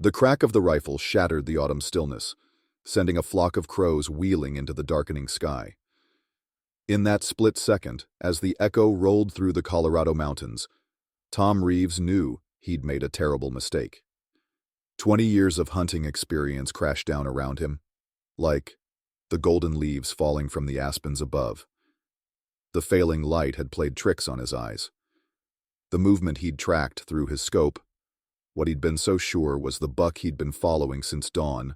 The crack of the rifle shattered the autumn stillness, sending a flock of crows wheeling into the darkening sky. In that split second, as the echo rolled through the Colorado mountains, Tom Reeves knew he'd made a terrible mistake. 20 years of hunting experience crashed down around him, like the golden leaves falling from the aspens above. The failing light had played tricks on his eyes. The movement he'd tracked through his scope, what he'd been so sure was the buck he'd been following since dawn,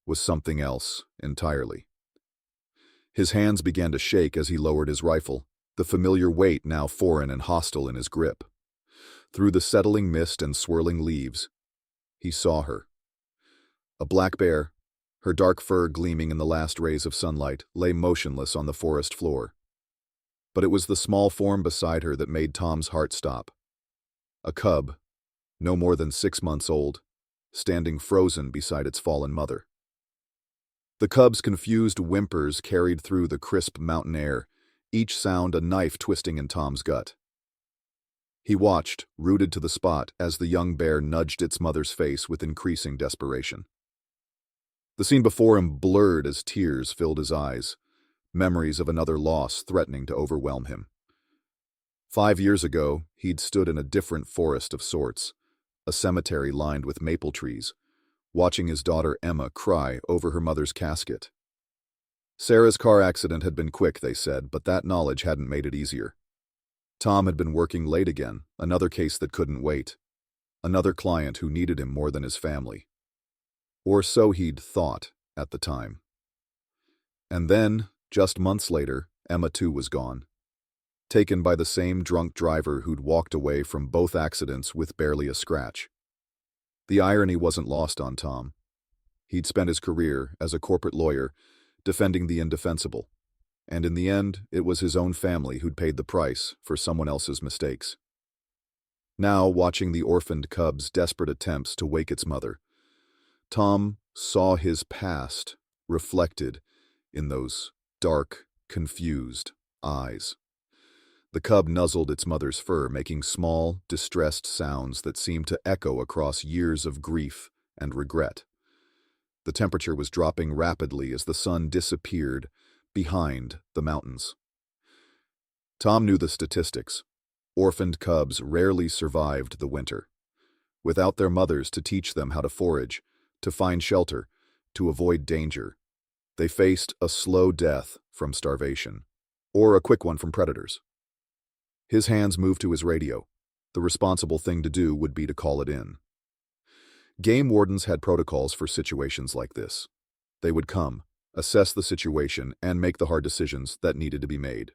was something else entirely. His hands began to shake as he lowered his rifle, the familiar weight now foreign and hostile in his grip. Through the settling mist and swirling leaves, he saw her. A black bear, her dark fur gleaming in the last rays of sunlight, lay motionless on the forest floor. But it was the small form beside her that made Tom's heart stop. A cub, no more than 6 months old, standing frozen beside its fallen mother. The cub's confused whimpers carried through the crisp mountain air, each sound a knife twisting in Tom's gut. He watched, rooted to the spot, as the young bear nudged its mother's face with increasing desperation. The scene before him blurred as tears filled his eyes, memories of another loss threatening to overwhelm him. 5 years ago, he'd stood in a different forest of sorts, a cemetery lined with maple trees, watching his daughter Emma cry over her mother's casket. Sarah's car accident had been quick, they said, but that knowledge hadn't made it easier. Tom had been working late again, another case that couldn't wait, another client who needed him more than his family. Or so he'd thought at the time. And then, just months later, Emma too was gone, taken by the same drunk driver who'd walked away from both accidents with barely a scratch. The irony wasn't lost on Tom. He'd spent his career as a corporate lawyer defending the indefensible, and in the end, it was his own family who'd paid the price for someone else's mistakes. Now, watching the orphaned cub's desperate attempts to wake its mother, Tom saw his past reflected in those dark, confused eyes. The cub nuzzled its mother's fur, making small, distressed sounds that seemed to echo across years of grief and regret. The temperature was dropping rapidly as the sun disappeared behind the mountains. Tom knew the statistics. Orphaned cubs rarely survived the winter. Without their mothers to teach them how to forage, to find shelter, to avoid danger, they faced a slow death from starvation, or a quick one from predators. His hands moved to his radio. The responsible thing to do would be to call it in. Game wardens had protocols for situations like this. They would come, assess the situation, and make the hard decisions that needed to be made.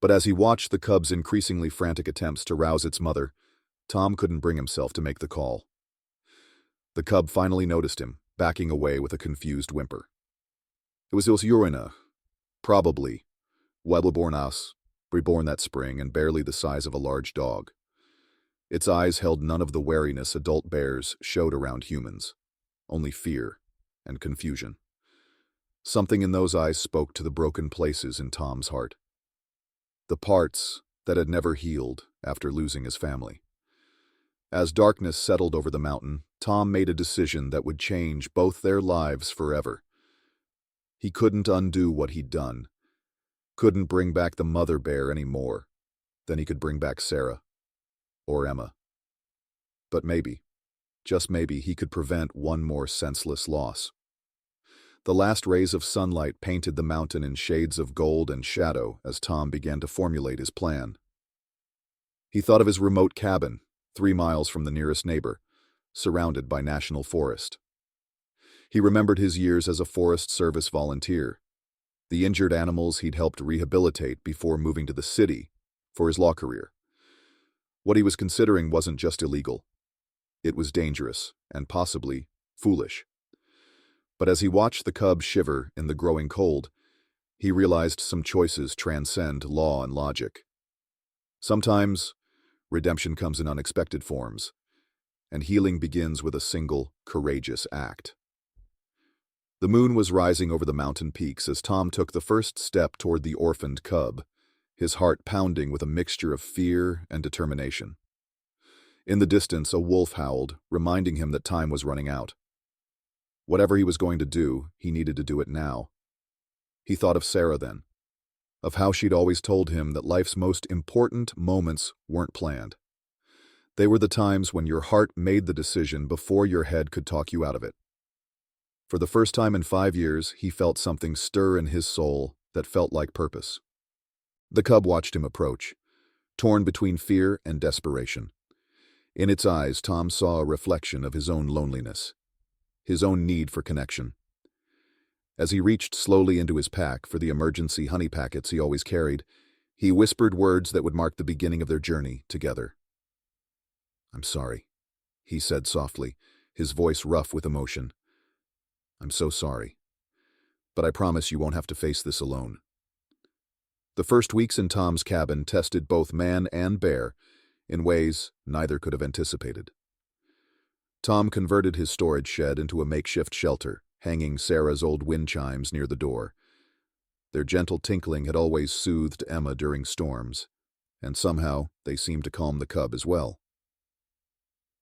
But as he watched the cub's increasingly frantic attempts to rouse its mother, Tom couldn't bring himself to make the call. The cub finally noticed him, backing away with a confused whimper. It was Urina, probably Webbleborn Aus, reborn that spring and barely the size of a large dog. Its eyes held none of the wariness adult bears showed around humans, only fear and confusion. Something in those eyes spoke to the broken places in Tom's heart, the parts that had never healed after losing his family. As darkness settled over the mountain, Tom made a decision that would change both their lives forever. He couldn't undo what he'd done, couldn't bring back the mother bear any more than he could bring back Sarah or Emma. But maybe, just maybe, he could prevent one more senseless loss. The last rays of sunlight painted the mountain in shades of gold and shadow as Tom began to formulate his plan. He thought of his remote cabin, 3 miles from the nearest neighbor, surrounded by national forest. He remembered his years as a Forest Service volunteer, the injured animals he'd helped rehabilitate before moving to the city for his law career. What he was considering wasn't just illegal. It was dangerous and possibly foolish. But as he watched the cub shiver in the growing cold, he realized some choices transcend law and logic. Sometimes, redemption comes in unexpected forms, and healing begins with a single, courageous act. The moon was rising over the mountain peaks as Tom took the first step toward the orphaned cub, his heart pounding with a mixture of fear and determination. In the distance, a wolf howled, reminding him that time was running out. Whatever he was going to do, he needed to do it now. He thought of Sarah then, of how she'd always told him that life's most important moments weren't planned. They were the times when your heart made the decision before your head could talk you out of it. For the first time in 5 years, he felt something stir in his soul that felt like purpose. The cub watched him approach, torn between fear and desperation. In its eyes, Tom saw a reflection of his own loneliness, his own need for connection. As he reached slowly into his pack for the emergency honey packets he always carried, he whispered words that would mark the beginning of their journey together. "I'm sorry," he said softly, his voice rough with emotion. "I'm so sorry. But I promise you won't have to face this alone." The first weeks in Tom's cabin tested both man and bear in ways neither could have anticipated. Tom converted his storage shed into a makeshift shelter, hanging Sarah's old wind chimes near the door. Their gentle tinkling had always soothed Emma during storms, and somehow they seemed to calm the cub as well.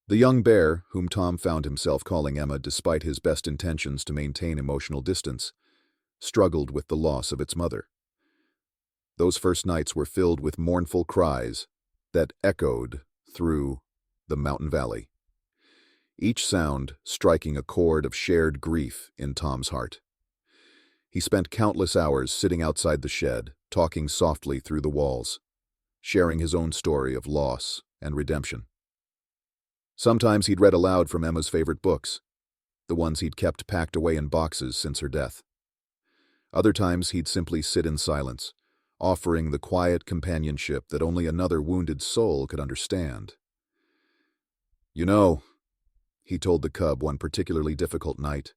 The young bear, whom Tom found himself calling Emma despite his best intentions to maintain emotional distance, struggled with the loss of its mother. Those first nights were filled with mournful cries that echoed through the mountain valley, each sound striking a chord of shared grief in Tom's heart. He spent countless hours sitting outside the shed, talking softly through the walls, sharing his own story of loss and redemption. Sometimes he'd read aloud from Emma's favorite books, the ones he'd kept packed away in boxes since her death. Other times he'd simply sit in silence, offering the quiet companionship that only another wounded soul could understand. "You know," he told the cub one particularly difficult night,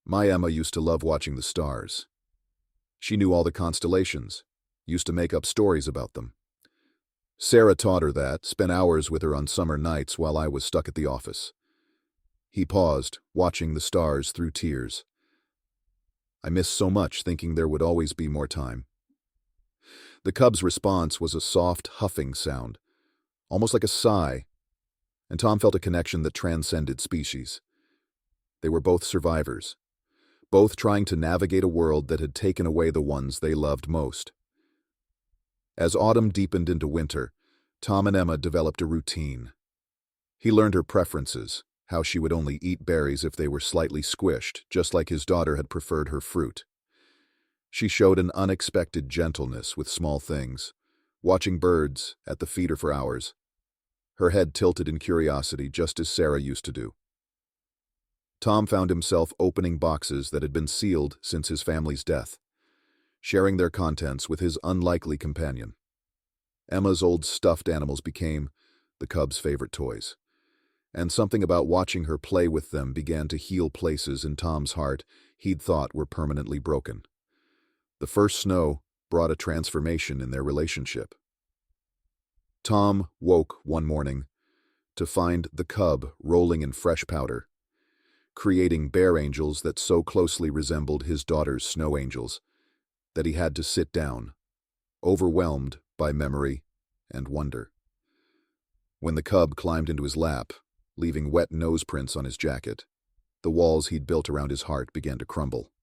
"my Emma used to love watching the stars. She knew all the constellations, used to make up stories about them. Sarah taught her that, spent hours with her on summer nights while I was stuck at the office." He paused, watching the stars through tears. "I miss so much, thinking there would always be more time." The cub's response was a soft, huffing sound, almost like a sigh, and Tom felt a connection that transcended species. They were both survivors, both trying to navigate a world that had taken away the ones they loved most. As autumn deepened into winter, Tom and Emma developed a routine. He learned her preferences, how she would only eat berries if they were slightly squished, just like his daughter had preferred her fruit. She showed an unexpected gentleness with small things, watching birds at the feeder for hours, her head tilted in curiosity just as Sarah used to do. Tom found himself opening boxes that had been sealed since his family's death, sharing their contents with his unlikely companion. Emma's old stuffed animals became the cub's favorite toys, and something about watching her play with them began to heal places in Tom's heart he'd thought were permanently broken. The first snow brought a transformation in their relationship. Tom woke one morning to find the cub rolling in fresh powder, creating bear angels that so closely resembled his daughter's snow angels that he had to sit down, overwhelmed by memory and wonder. When the cub climbed into his lap, leaving wet nose prints on his jacket, the walls he'd built around his heart began to crumble.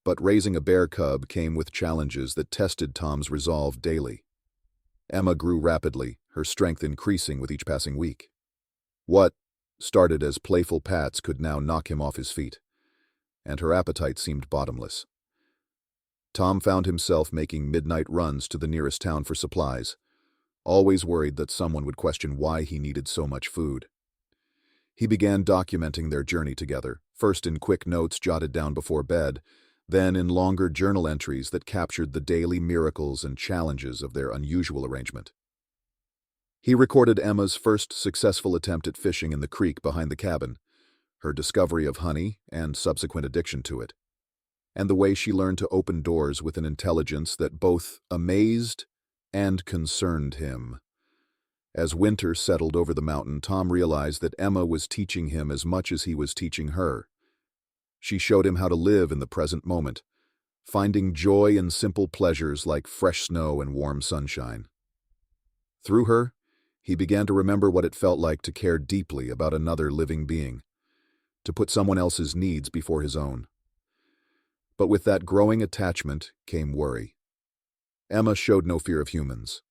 But raising a bear cub came with challenges that tested Tom's resolve daily. Emma grew rapidly, her strength increasing with each passing week. What started as playful pats could now knock him off his feet, and her appetite seemed bottomless. Tom found himself making midnight runs to the nearest town for supplies, always worried that someone would question why he needed so much food. He began documenting their journey together, first in quick notes jotted down before bed, then in longer journal entries that captured the daily miracles and challenges of their unusual arrangement. He recorded Emma's first successful attempt at fishing in the creek behind the cabin, her discovery of honey and subsequent addiction to it, and the way she learned to open doors with an intelligence that both amazed and concerned him. As winter settled over the mountain, Tom realized that Emma was teaching him as much as he was teaching her. She showed him how to live in the present moment, finding joy in simple pleasures like fresh snow and warm sunshine. Through her, He began to remember what it felt like to care deeply about another living being, to put someone else's needs before his own. But with that growing attachment came worry. Emma showed no fear of humans,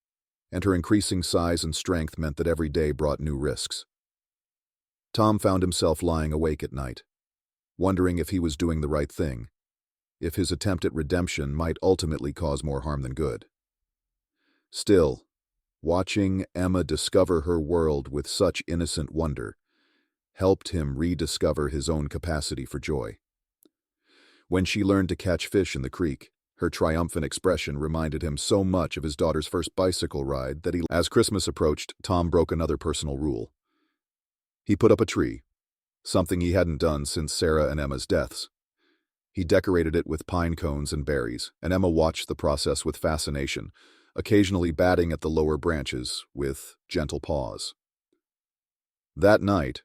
and her increasing size and strength meant that every day brought new risks. Tom found himself lying awake at night, wondering if he was doing the right thing, if his attempt at redemption might ultimately cause more harm than good. Still, watching Emma discover her world with such innocent wonder helped him rediscover his own capacity for joy. When she learned to catch fish in the creek, her triumphant expression reminded him so much of his daughter's first bicycle ride that as Christmas approached, Tom broke another personal rule. He put up a tree, something he hadn't done since Sarah and Emma's deaths. He decorated it with pine cones and berries, and Emma watched the process with fascination, occasionally batting at the lower branches with gentle paws. That night,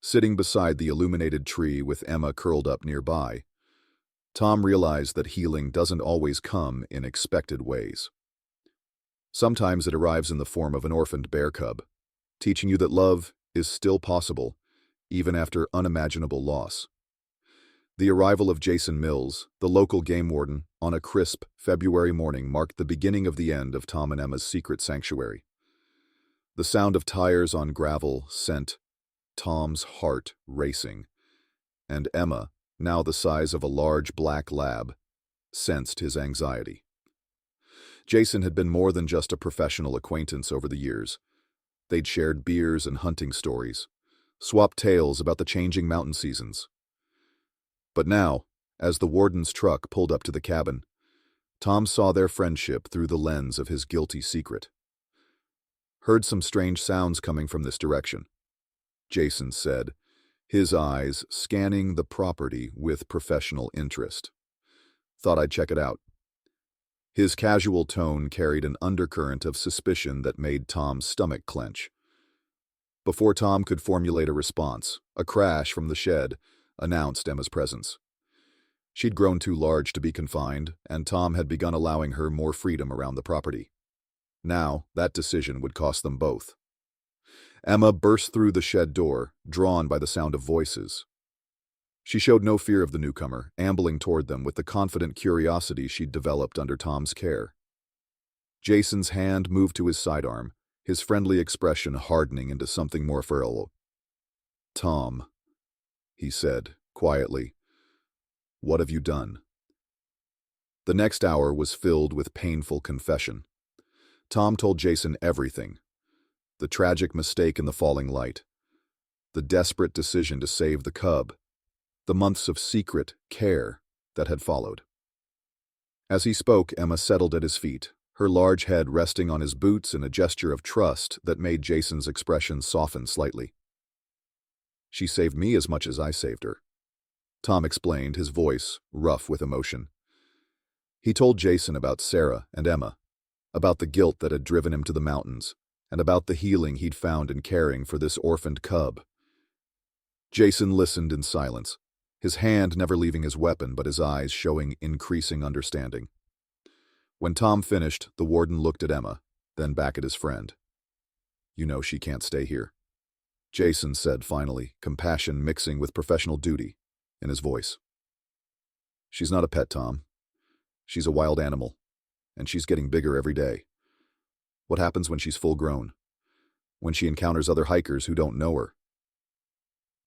sitting beside the illuminated tree with Emma curled up nearby, Tom realized that healing doesn't always come in expected ways. Sometimes it arrives in the form of an orphaned bear cub, teaching you that love is still possible, even after unimaginable loss. The arrival of Jason Mills, the local game warden, on a crisp February morning marked the beginning of the end of Tom and Emma's secret sanctuary. The sound of tires on gravel sent Tom's heart racing, and Emma, now the size of a large black lab, sensed his anxiety. Jason had been more than just a professional acquaintance over the years. They'd shared beers and hunting stories, swapped tales about the changing mountain seasons. But now, as the warden's truck pulled up to the cabin, Tom saw their friendship through the lens of his guilty secret. "Heard some strange sounds coming from this direction," Jason said, his eyes scanning the property with professional interest. "Thought I'd check it out." His casual tone carried an undercurrent of suspicion that made Tom's stomach clench. Before Tom could formulate a response, a crash from the shed announced Emma's presence. She'd grown too large to be confined, and Tom had begun allowing her more freedom around the property. Now, that decision would cost them both. Emma burst through the shed door, drawn by the sound of voices. She showed no fear of the newcomer, ambling toward them with the confident curiosity she'd developed under Tom's care. Jason's hand moved to his sidearm, his friendly expression hardening into something more feral. "Tom," he said, quietly, "what have you done?" The next hour was filled with painful confession. Tom told Jason everything. The tragic mistake in the falling light, the desperate decision to save the cub, the months of secret care that had followed. As he spoke, Emma settled at his feet, her large head resting on his boots in a gesture of trust that made Jason's expression soften slightly. "She saved me as much as I saved her," Tom explained, his voice rough with emotion. He told Jason about Sarah and Emma, about the guilt that had driven him to the mountains, and about the healing he'd found in caring for this orphaned cub. Jason listened in silence, his hand never leaving his weapon but his eyes showing increasing understanding. When Tom finished, the warden looked at Emma, then back at his friend. "You know she can't stay here," Jason said finally, compassion mixing with professional duty in his voice. "She's not a pet, Tom. She's a wild animal, and she's getting bigger every day. What happens when she's full grown? When she encounters other hikers who don't know her?"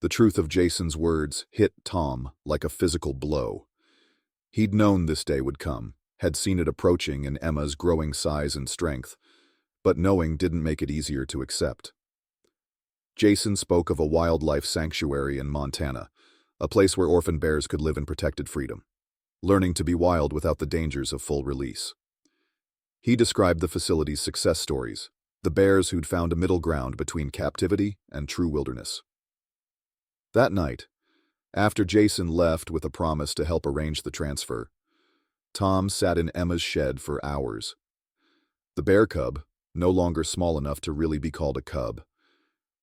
The truth of Jason's words hit Tom like a physical blow. He'd known this day would come, had seen it approaching in Emma's growing size and strength, but knowing didn't make it easier to accept. Jason spoke of a wildlife sanctuary in Montana, a place where orphan bears could live in protected freedom, learning to be wild without the dangers of full release. He described the facility's success stories, the bears who'd found a middle ground between captivity and true wilderness. That night, after Jason left with a promise to help arrange the transfer, Tom sat in Emma's shed for hours. The bear cub, no longer small enough to really be called a cub,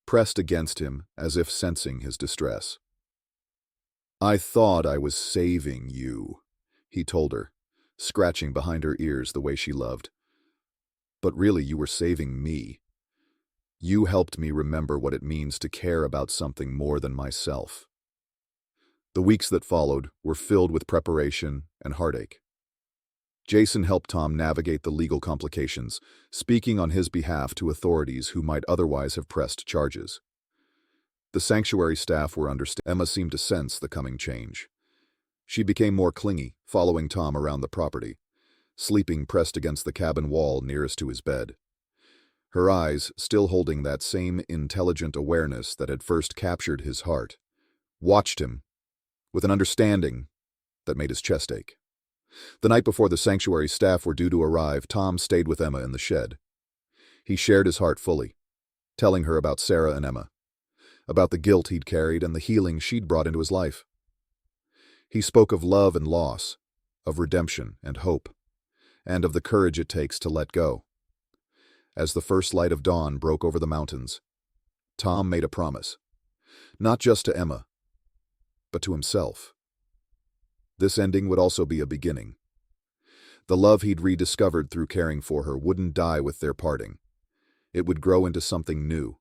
pressed against him as if sensing his distress. "I thought I was saving you," he told her, scratching behind her ears the way she loved. "But really you were saving me. You helped me remember what it means to care about something more than myself. The weeks that followed were filled with preparation and heartache. Jason helped Tom navigate the legal complications, speaking on his behalf to authorities who might otherwise have pressed charges. The sanctuary staff were understanding. Emma seemed to sense the coming change. She became more clingy, following Tom around the property, sleeping pressed against the cabin wall nearest to his bed. Her eyes, still holding that same intelligent awareness that had first captured his heart, watched him with an understanding that made his chest ache. The night before the sanctuary staff were due to arrive, Tom stayed with Emma in the shed. He shared his heart fully, telling her about Sarah and Emma, about the guilt he'd carried and the healing she'd brought into his life. He spoke of love and loss, of redemption and hope, and of the courage it takes to let go. As the first light of dawn broke over the mountains, Tom made a promise, not just to Emma, but to himself. This ending would also be a beginning. The love he'd rediscovered through caring for her wouldn't die with their parting. It would grow into something new,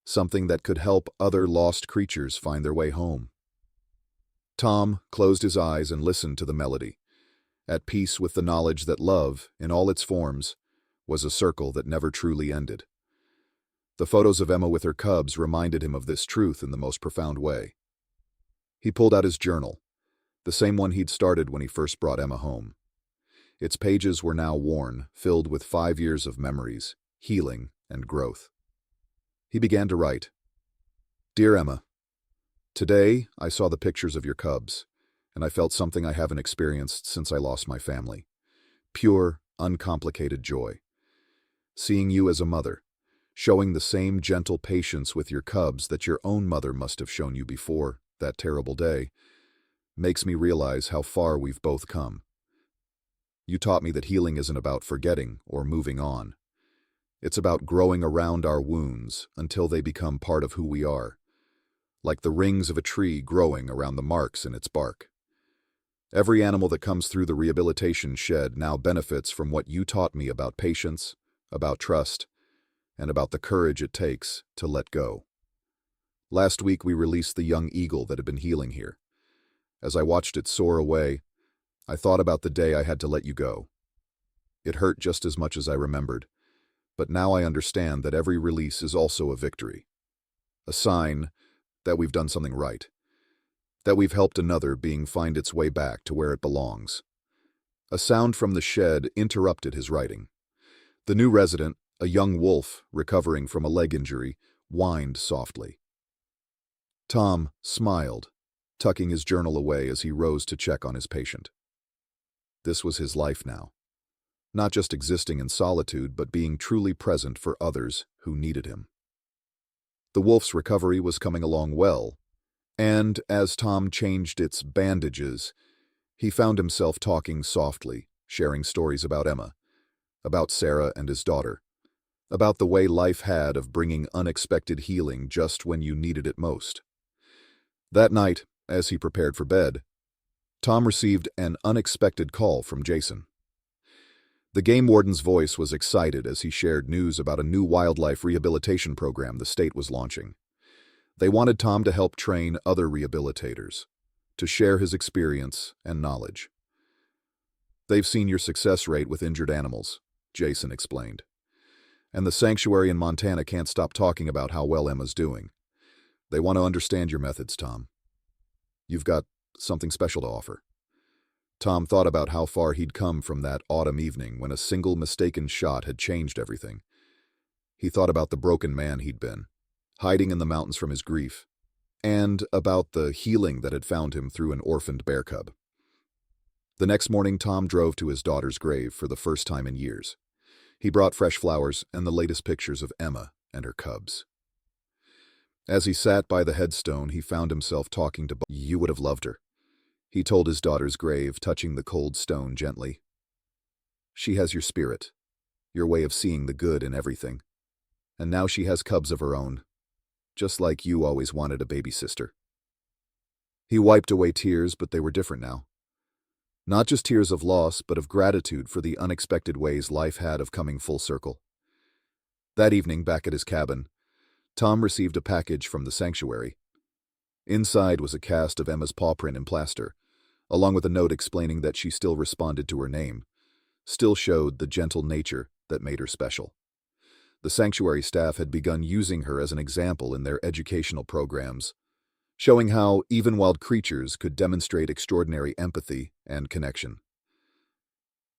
something that could help other lost creatures find their way home. Tom closed his eyes and listened to the melody, at peace with the knowledge that love, in all its forms, was a circle that never truly ended. The photos of Emma with her cubs reminded him of this truth in the most profound way. He pulled out his journal, the same one he'd started when he first brought Emma home. Its pages were now worn, filled with 5 years of memories, healing, and growth. He began to write, "Dear Emma, today I saw the pictures of your cubs, and I felt something I haven't experienced since I lost my family. Pure, uncomplicated joy. Seeing you as a mother, showing the same gentle patience with your cubs that your own mother must have shown you before that terrible day, makes me realize how far we've both come. You taught me that healing isn't about forgetting or moving on. It's about growing around our wounds until they become part of who we are, like the rings of a tree growing around the marks in its bark. Every animal that comes through the rehabilitation shed now benefits from what you taught me about patience, about trust, and about the courage it takes to let go. Last week we released the young eagle that had been healing here. As I watched it soar away, I thought about the day I had to let you go. It hurt just as much as I remembered, but now I understand that every release is also a victory. A sign that we've done something right, that we've helped another being find its way back to where it belongs." A sound from the shed interrupted his writing. The new resident, a young wolf recovering from a leg injury, whined softly. Tom smiled, tucking his journal away as he rose to check on his patient. This was his life now. Not just existing in solitude, but being truly present for others who needed him. The wolf's recovery was coming along well, and as Tom changed its bandages, he found himself talking softly, sharing stories about Emma, about Sarah and his daughter, about the way life had of bringing unexpected healing just when you needed it most. That night, as he prepared for bed, Tom received an unexpected call from Jason. The game warden's voice was excited as he shared news about a new wildlife rehabilitation program the state was launching. They wanted Tom to help train other rehabilitators, to share his experience and knowledge. "They've seen your success rate with injured animals," Jason explained. "And the sanctuary in Montana can't stop talking about how well Emma's doing. They want to understand your methods, Tom. You've got something special to offer." Tom thought about how far he'd come from that autumn evening when a single mistaken shot had changed everything. He thought about the broken man he'd been, hiding in the mountains from his grief, and about the healing that had found him through an orphaned bear cub. The next morning, Tom drove to his daughter's grave for the first time in years. He brought fresh flowers and the latest pictures of Emma and her cubs. As he sat by the headstone, he found himself talking to "You would have loved her," he told his daughter's grave, touching the cold stone gently. "She has your spirit, your way of seeing the good in everything. And now she has cubs of her own, just like you always wanted a baby sister." He wiped away tears, but they were different now. Not just tears of loss, but of gratitude for the unexpected ways life had of coming full circle. That evening, back at his cabin, Tom received a package from the sanctuary. Inside was a cast of Emma's paw print in plaster, along with a note explaining that she still responded to her name, still showed the gentle nature that made her special. The sanctuary staff had begun using her as an example in their educational programs, showing how even wild creatures could demonstrate extraordinary empathy and connection.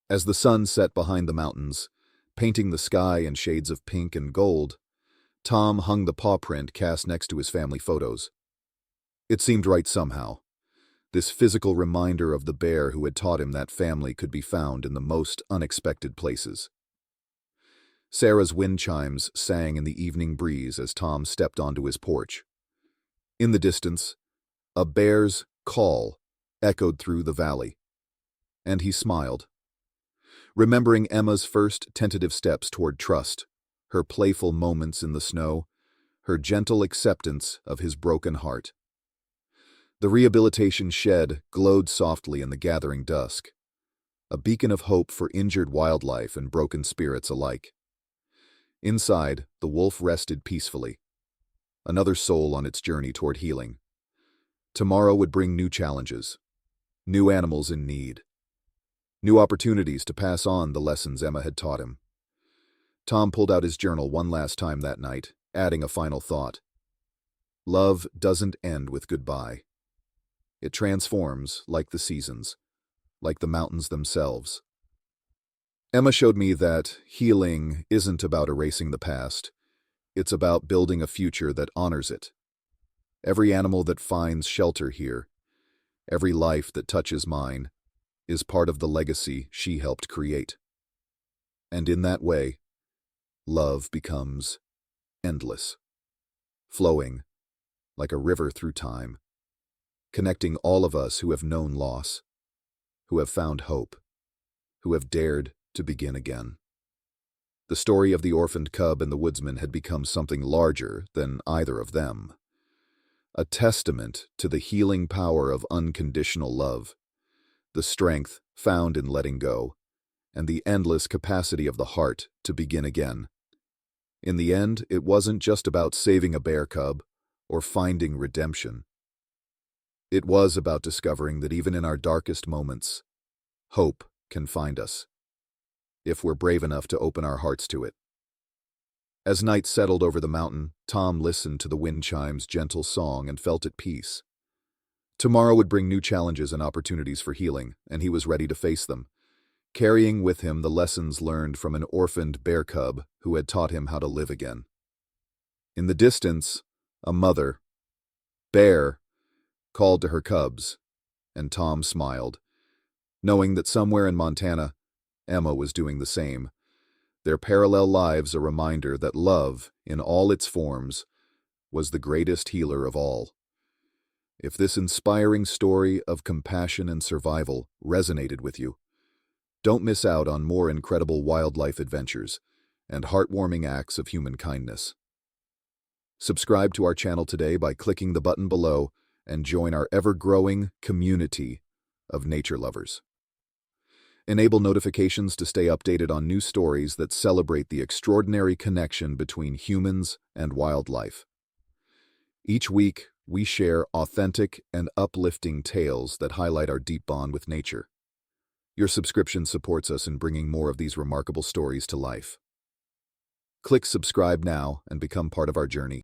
As the sun set behind the mountains, painting the sky in shades of pink and gold, Tom hung the paw print cast next to his family photos. It seemed right somehow. This physical reminder of the bear who had taught him that family could be found in the most unexpected places. Sarah's wind chimes sang in the evening breeze as Tom stepped onto his porch. In the distance, a bear's call echoed through the valley, and he smiled, remembering Emma's first tentative steps toward trust, her playful moments in the snow, her gentle acceptance of his broken heart. The rehabilitation shed glowed softly in the gathering dusk, a beacon of hope for injured wildlife and broken spirits alike. Inside, the wolf rested peacefully, another soul on its journey toward healing. Tomorrow would bring new challenges, new animals in need, new opportunities to pass on the lessons Emma had taught him. Tom pulled out his journal one last time that night, adding a final thought. Love doesn't end with goodbye. It transforms like the seasons, like the mountains themselves. Emma showed me that healing isn't about erasing the past. It's about building a future that honors it. Every animal that finds shelter here, every life that touches mine, is part of the legacy she helped create. And in that way, love becomes endless, flowing like a river through time, connecting all of us who have known loss, who have found hope, who have dared to begin again. The story of the orphaned cub and the woodsman had become something larger than either of them, a testament to the healing power of unconditional love, the strength found in letting go, and the endless capacity of the heart to begin again. In the end, it wasn't just about saving a bear cub or finding redemption. It was about discovering that even in our darkest moments, hope can find us, if we're brave enough to open our hearts to it. As night settled over the mountain, Tom listened to the wind chimes' gentle song and felt at peace. Tomorrow would bring new challenges and opportunities for healing, and he was ready to face them, carrying with him the lessons learned from an orphaned bear cub who had taught him how to live again. In the distance, a mother, bear, called to her cubs, and Tom smiled, knowing that somewhere in Montana, Emma was doing the same, their parallel lives a reminder that love, in all its forms, was the greatest healer of all. If this inspiring story of compassion and survival resonated with you, don't miss out on more incredible wildlife adventures and heartwarming acts of human kindness. Subscribe to our channel today by clicking the button below and join our ever-growing community of nature lovers. Enable notifications to stay updated on new stories that celebrate the extraordinary connection between humans and wildlife. Each week, we share authentic and uplifting tales that highlight our deep bond with nature. Your subscription supports us in bringing more of these remarkable stories to life. Click subscribe now and become part of our journey.